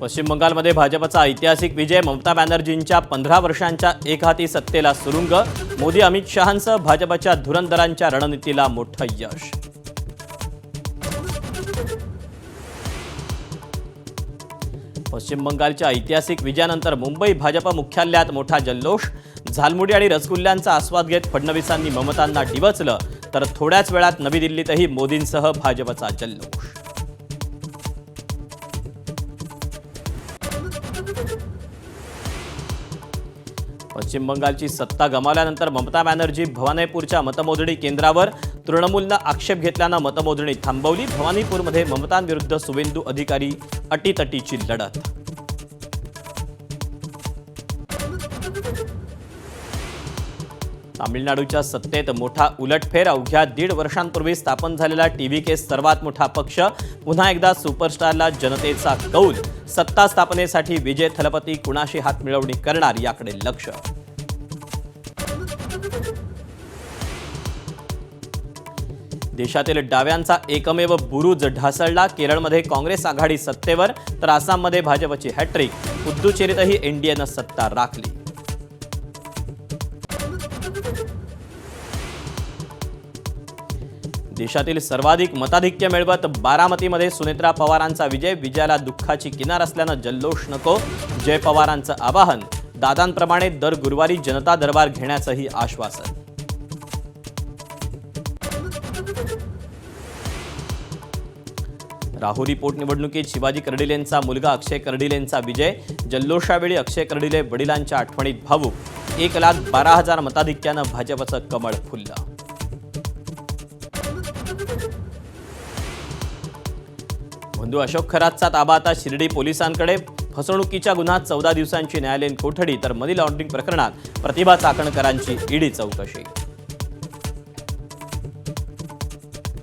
पश्चिम बंगालमध्ये भाजपचा ऐतिहासिक विजय, ममता बॅनर्जींच्या 15 वर्षांच्या एकहाती सत्तेला सुरुंग, मोदी अमित शहांसह भाजपच्या धुरंधरांच्या रणनीतीला मोठं यश. पश्चिम बंगालच्या ऐतिहासिक विजयानंतर मुंबई भाजप मुख्यालयात मोठा जल्लोष, झालमुडी आणि रसगुल्ल्यांचा आस्वाद घेत फडणवीसांनी ममतांना डिवचलं, तर थोड्याच वेळात नवी दिल्लीतही मोदींसह भाजपचा जल्लोष. पश्चिम बंगालची सत्ता गमावल्यानंतर ममता बॅनर्जी भवानीपूरच्या मतमोजणी केंद्रावर, तृणमूलनं आक्षेप घेतल्यानं मतमोजणी थांबवली. भवानीपूरमध्ये ममतांविरुद्ध सुवेंदू अधिकारी अटीतटीची लढत. तामिळनाडूच्या सत्तेत मोठा उलटफेर, अवघ्या 1.5 वर्षांपूर्वी स्थापन झालेला टीव्हीके सर्वात मोठा पक्ष, पुन्हा एकदा सुपरस्टारला जनतेचा कौल. सत्ता स्थापनेसाठी विजय थलपती कुणाशी हात मिळवणी करणार याकडे लक्ष. देशातील डाव्यांचा एकमेव बुरुज ढासळला. केरळमध्ये काँग्रेस आघाडी सत्तेवर, तर आसाममध्ये भाजपची हॅट्रिक. पुद्दुचेरीतही एनडीएनं सत्ता राखली. देशातील सर्वाधिक मताधिक्य मिळवत बारामतीमध्ये सुनेत्रा पवारांचा विजय. विजयाला दुःखाची किनार असल्यानं जल्लोष नको, जय पवारांचं आवाहन. दादांप्रमाणे दर गुरुवारी जनता दरबार घेण्याचंही आश्वासन. राहुरी पोटनिवडणुकीत शिवाजी कर्डिलेंचा मुलगा अक्षय कर्डिलेंचा विजय. जल्लोषावेळी अक्षय कर्डिले वडिलांच्या आठवणीत भावूक. 1,12,000 मताधिक्यानं भाजपचं कमळ फुललं. बंधू अशोक खरातचा ताबा आता शिर्डी पोलिसांकडे. फसवणुकीच्या गुन्ह्यात 14 दिवसांची न्यायालयीन कोठडी, तर मनी लॉन्ड्रिंग प्रकरणात प्रतिभा चाकणकरांची ईडी चौकशी.